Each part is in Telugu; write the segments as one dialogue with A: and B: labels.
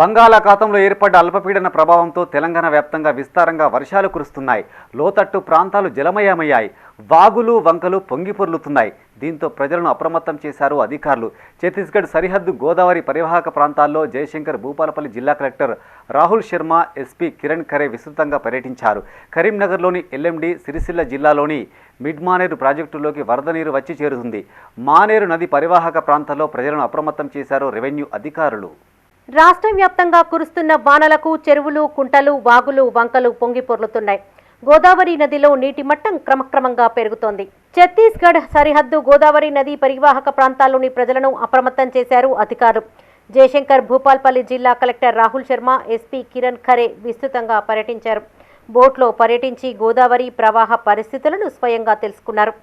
A: బంగాళాఖాతంలో ఏర్పడ్డ అల్పపీడన ప్రభావంతో తెలంగాణ వ్యాప్తంగా విస్తారంగా వర్షాలు కురుస్తున్నాయి. లోతట్టు ప్రాంతాలు జలమయమయ్యాయి. వాగులు వంకలు పొంగిపొర్లుతున్నాయి. దీంతో ప్రజలను అప్రమత్తం చేశారు అధికారులు. ఛత్తీస్గఢ్ సరిహద్దు గోదావరి పరివాహక ప్రాంతాల్లో జయశంకర్ భూపాలపల్లి జిల్లా కలెక్టర్ రాహుల్ శర్మ, ఎస్పీ కిరణ్ ఖరే విస్తృతంగా పర్యటించారు. కరీంనగర్లోని ఎల్ఎండి, సిరిసిల్ల జిల్లాలోని మిడ్మానేరు ప్రాజెక్టులోకి వరద నీరు వచ్చి చేరుతుంది. మానేరు నది పరివాహక ప్రాంతాల్లో ప్రజలను అప్రమత్తం చేశారు రెవెన్యూ అధికారులు.
B: రాష్ట్ర వ్యాప్తంగా కురుస్తున్న వానలకు చెరువులు, కుంటలు, వాగులు, వంకలు పొంగిపొర్లుతున్నాయి. గోదావరి నదిలో నీటి మట్టం క్రమక్రమంగా పెరుగుతోంది. ఛత్తీస్గఢ్ సరిహద్దు గోదావరి నది పరివాహక ప్రాంతాల్లోని ప్రజలను అప్రమత్తం చేశారు అధికారులు. జయశంకర్ భూపాల్పల్లి జిల్లా కలెక్టర్ రాహుల్ శర్మ, ఎస్పీ కిరణ్ ఖరే విస్తృతంగా పర్యటించారు. బోట్లో పర్యటించి గోదావరి ప్రవాహ పరిస్థితులను స్వయంగా తెలుసుకున్నారు.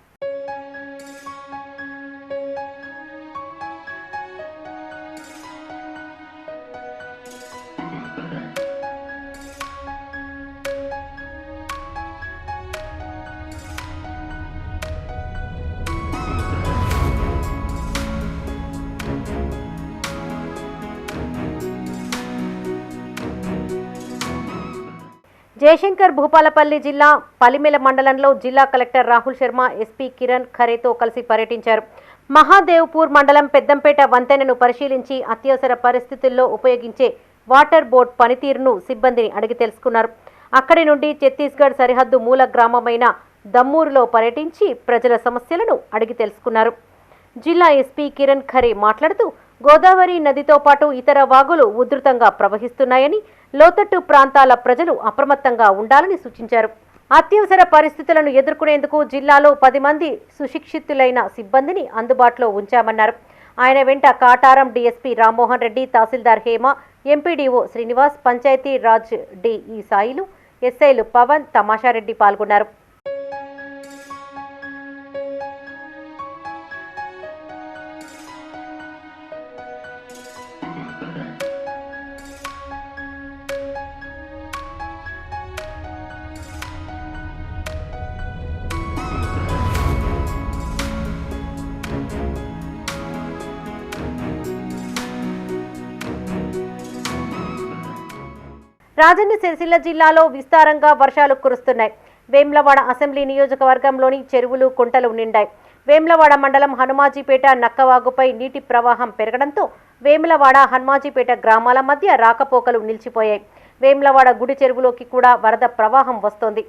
B: జయశంకర్ భూపాలపల్లి జిల్లా పలిమెల మండలంలో జిల్లా కలెక్టర్ రాహుల్ శర్మ, ఎస్పీ కిరణ్ ఖరేతో కలిసి పర్యటించారు. మహాదేవ్పూర్ మండలం పెద్దంపేట వంతెనను పరిశీలించి అత్యవసర పరిస్థితుల్లో ఉపయోగించే వాటర్ బోట్ పనితీరును సిబ్బందిని అడిగి తెలుసుకున్నారు. అక్కడి నుండి ఛత్తీస్గఢ్ సరిహద్దు మూల గ్రామమైన దమ్మూరులో పర్యటించి ప్రజల సమస్యలను అడిగి తెలుసుకున్నారు. జిల్లా ఎస్పీ కిరణ్ ఖరే మాట్లాడుతూ గోదావరి నదితో పాటు ఇతర వాగులు ఉధృతంగా ప్రవహిస్తున్నాయని, లోతట్టు ప్రాంతాల ప్రజలు అప్రమత్తంగా ఉండాలని సూచించారు. అత్యవసర పరిస్థితులను ఎదుర్కొనేందుకు జిల్లాలో 10 మంది సుశిక్షితులైన సిబ్బందిని అందుబాటులో ఉంచామన్నారు. ఆయన వెంట కాటారం డీఎస్పీ రామ్మోహన్ రెడ్డి, తహసీల్దార్ హేమ, ఎంపీడీఓ శ్రీనివాస్, పంచాయతీ రాజ్ డిఈ సాయిలు, ఎస్ఐలు పవన్, తమాషారెడ్డి పాల్గొన్నారు. రాజన్న సిరిసిల్ల జిల్లాలో విస్తారంగా వర్షాలు కురుస్తున్నాయి. వేములవాడ అసెంబ్లీ నియోజకవర్గంలోని చెరువులు, కుంటలు నిండాయి. వేములవాడ మండలం హనుమాజీపేట నక్కవాగుపై నీటి ప్రవాహం పెరగడంతో వేములవాడ, హనుమాజీపేట గ్రామాల మధ్య రాకపోకలు నిలిచిపోయాయి. వేములవాడ గుడి చెరువులోకి కూడా వరద ప్రవాహం వస్తోంది.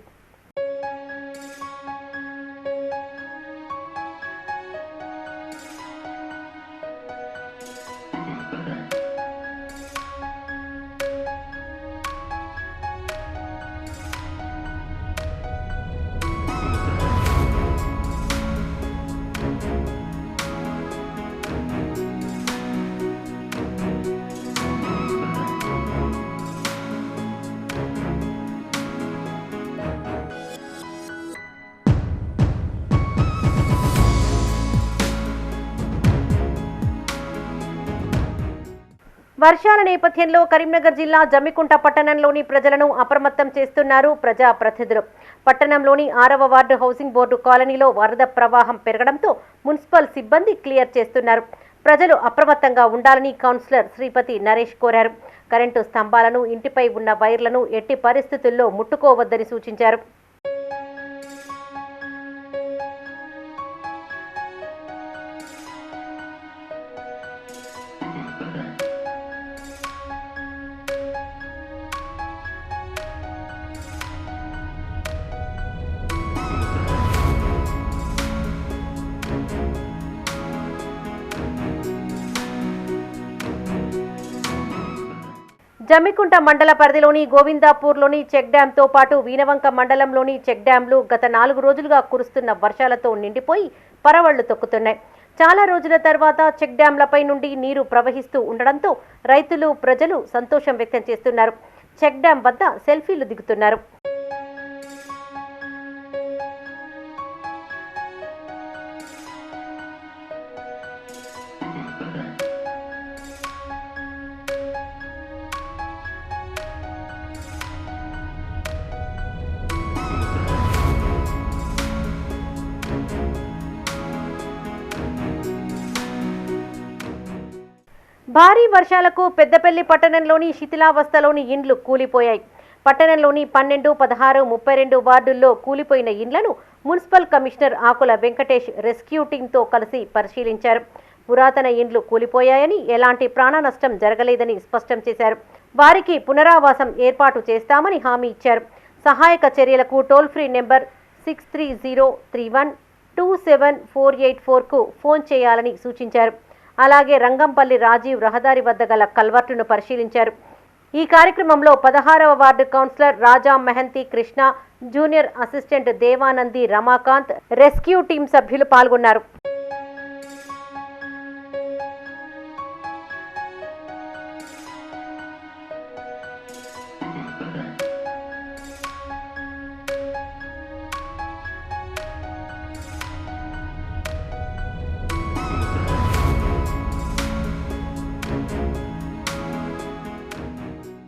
B: వర్షాల నేపథ్యంలో కరీంనగర్ జిల్లా జమ్మికుంట పట్టణంలోని ప్రజలను అప్రమత్తం చేస్తున్నారు ప్రజాప్రతినిధులు. పట్టణంలోని 6వ వార్డు హౌసింగ్ బోర్డు కాలనీలో వరద ప్రవాహం పెరగడంతో మున్సిపల్ సిబ్బంది క్లియర్ చేస్తున్నారు. ప్రజలు అప్రమత్తంగా ఉండాలని కౌన్సిలర్ శ్రీపతి నరేష్ కోరారు. కరెంటు స్తంభాలను, ఇంటిపై ఉన్న వైర్లను ఎట్టి పరిస్థితుల్లో ముట్టుకోవద్దని సూచించారు. జమ్మికుంట మండల పరిధిలోని గోవిందాపూర్లోని చెక్ డ్యాంతో పాటు వీనవంక మండలంలోని చెక్ డ్యాంలు గత 4 రోజులుగా కురుస్తున్న వర్షాలతో నిండిపోయి పరవళ్లు తొక్కుతున్నాయి. చాలా రోజుల తర్వాత చెక్ డ్యాంలపై నుండి నీరు ప్రవహిస్తూ ఉండడంతో రైతులు, ప్రజలు సంతోషం వ్యక్తం చేస్తున్నారు. చెక్ డ్యాం వద్ద సెల్ఫీలు దిగుతున్నారు. భారీ వర్షాలకు పెద్దపల్లి పట్టణంలోని శిథిలావస్థలోని ఇండ్లు కూలిపోయాయి. పట్టణంలోని 12, 16, 32 వార్డుల్లో కూలిపోయిన ఇండ్లను మున్సిపల్ కమిషనర్ ఆకుల వెంకటేష్ రెస్క్యూ టీంతో కలిసి పరిశీలించారు. పురాతన ఇండ్లు కూలిపోయాయని, ఎలాంటి ప్రాణ నష్టం జరగలేదని స్పష్టం చేశారు. వారికి పునరావాసం ఏర్పాటు చేస్తామని హామీ ఇచ్చారు. సహాయక చర్యలకు టోల్ ఫ్రీ నెంబర్ 6303127484కు ఫోన్ చేయాలని సూచించారు. అలాగే రంగంపల్లి రాజీవ్ రహదారి వద్ద గల కల్వర్టును పరిశీలించారు. ఈ కార్యక్రమంలో 16వ ward councillor Raja Mehanti Krishna, junior assistant Devanandi Ramakant, rescue team సభ్యులు పాల్గొన్నారు.